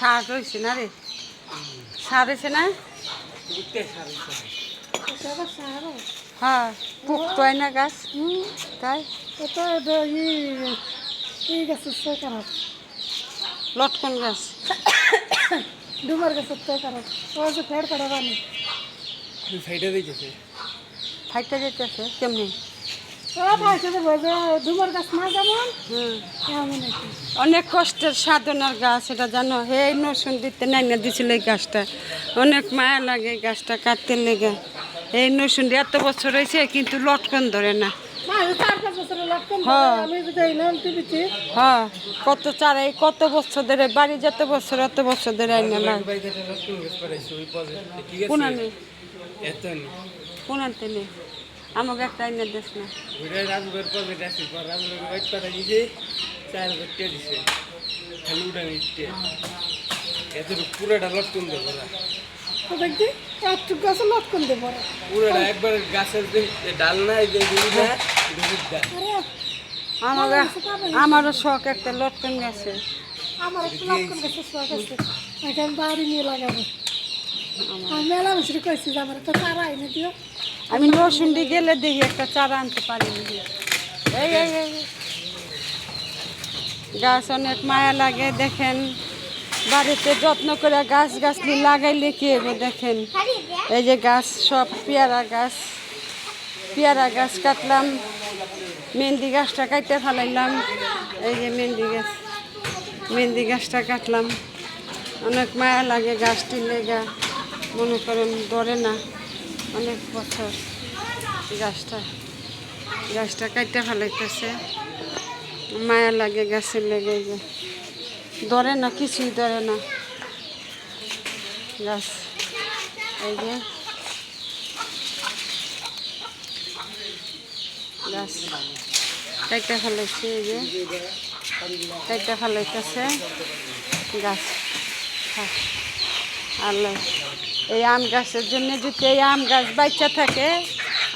সার হয়েছে না রে, সার হয়েছে না? হ্যাঁ, পুক্ত হয় না গাছ, তাই লটকন গাছ ডুমার গাছের তো খারাপ ওই যে ফের করে বানি ফাইটা দিতেছে ফাইটা যেতেছে কেমনি? ডুমার গাছ না যেমন এমন অনেক কষ্টের সাধনার গাছ এটা জানো। হে নসুন দিতে নাই না দিছিল এই গাছটা, অনেক মায়া লাগে এই গাছটা কাটতে লেগে। এই নসুন এত বছর হয়েছে কিন্তু লটকন ধরে না। 4-5 বছরের লটকন আমি দেখলাম টিভিতে। হ্যাঁ, কত চারাই কত বছর ধরে বাড়ি যত বছর অত বছর ধরে আইনা লাগে। কোনানে কোনানতে নেই আমাকে একটা আইনা দেশ না। রাজুগর পকেট আছে রাজুগর বাইক পাতা দিয়েছে 4 ঘন্টা দিছে খালি উড়ান ইটে এত পুরোটা লটকন দেবো দেখি একটু গাছে লটকন দেবো পুরোটা একবার গাছের ডাল না এই যে আমারও শখ একটা লটকন গাছে। আমার একটা লটকন গাছের শখ আছে, এটা আমি বাড়ি নিয়ে লাগাবো। আমি মেলা বছর কইছি যে আমার একটা চারা এনে দিও। আমি নরসুন্দি গেলে দেখি একটা চারা আনতে পারি। এই এই এই গাছ অনেক মায়া লাগে। দেখেন বাড়িতে যত্ন করে গাছ গাছলি লাগাইলে কি হবে দেখেন। এই যে গাছ সব পেয়ারা গাছ কাটলাম, মেহেন্দি গাছটা কাটতে ফেলাইলাম। এই যে মেহেন্দি গাছটা কাটলাম। অনেক মায়া লাগে গাছটির লেগা, মনে করেন ধরে না অনেক বছর। গাছটা কাটতে ফেলাইতেছে, মায়া লাগে গাছের লেগে। যে ধরে না, কিছুই ধরে না গাছ। এই যে গাছ কাইটা ফেলাইছে, এই যে কাইটা ফেলাইতেছে গাছ। আল্লাহ এই আম গাছের জন্য যদি এই আম গাছ বাচ্চা থাকে,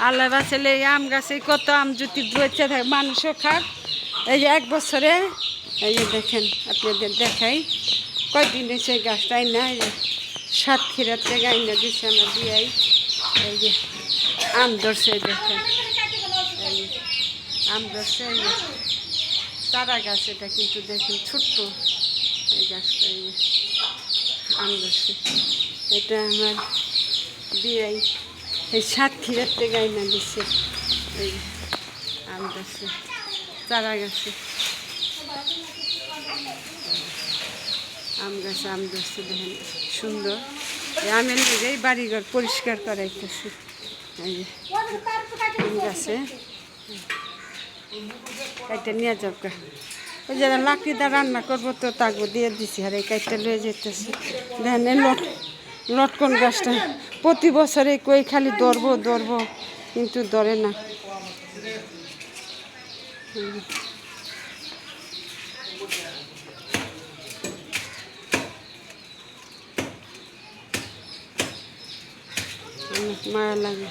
আল্লাহ বাঁচালে এই আম গাছে কত আম যদি বাচ্চা থাকে মানুষও খাক। এই যে 1 বছরে এই যে দেখেন আপনাদের দেখাই কয়দিন হয়েছে এই গাছটাই না। এই যে সাতক্ষীরার থেকে আইনা দিচ্ছে আমার বিয়াই। এই যে আম ধরছে দেখেন, এই যে আম ধরছে। এই যে চারা গাছ এটা কিন্তু দেখেন ছোট্ট এই গাছটা। এই যে আম ধরছে, এটা আমার বিয়াই এই সাতক্ষীরার থেকে আইনা দিচ্ছে। এই আম ধরছে চারা গাছে, আম গাছে আম ধরছে দেখেন সুন্দর। এই আমের লেগেই বাড়িঘর পরিষ্কার করাইতেছে। এই যে আম গাছে কাইটা নিয়ে যাও গা। ওই যারা লাকড়ি দা রান্না করবো তো তাকে দিয়ে দিছি, আর এই কাইটা লয়ে যেতেছে। দেখেন এই লটকন গাছটা প্রতি বছরে কই খালি ধরবো কিন্তু ধরে না। অনেক মায়া লাগে,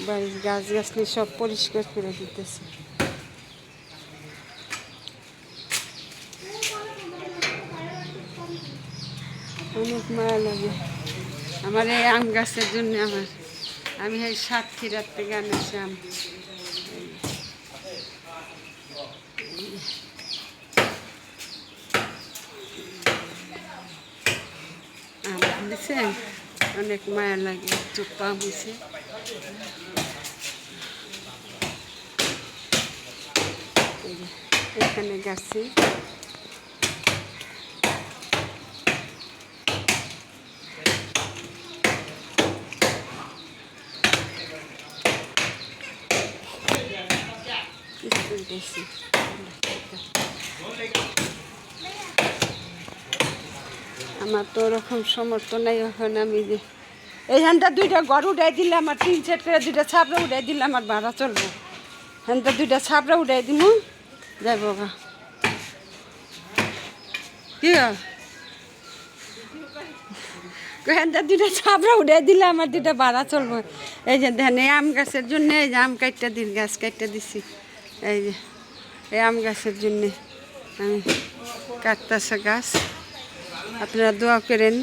বাড়ির গাছ গাছলি সব পরিষ্কার করে দিতেছে। অনেক মায়া লাগে আমার এই আম গাছের জন্য। আমি এই সাতক্ষীরার থেকে আনেছি আম। আম দিছে, অনেক মায়া লাগে। চোখ আম হয়েছে, এখানে গাছে আমার তো ওরকম সমর্থন নাই। এখন আমি যে এইখানটা 2টা ঘর উঠাই দিলে আমার 3 সেট করে 2টা ছাপড়া উঠাই দিলে আমার ভাড়া চলবো। এখানটা 2টা ছাপড়া উঠাই দিব যাইব গা। কি এখানটা 2টা ছাপড়া উঠাই দিলে আমার 2টা ভাড়া চলবো। এই যে দেখেন এই আম গাছের জন্য এই যে আম কাটটা গাছ কাটটা দিছি। এই যে এই আম গাছের জন্যে আমি কাটতেছে গাছ। আপনারা দোয়া করেন।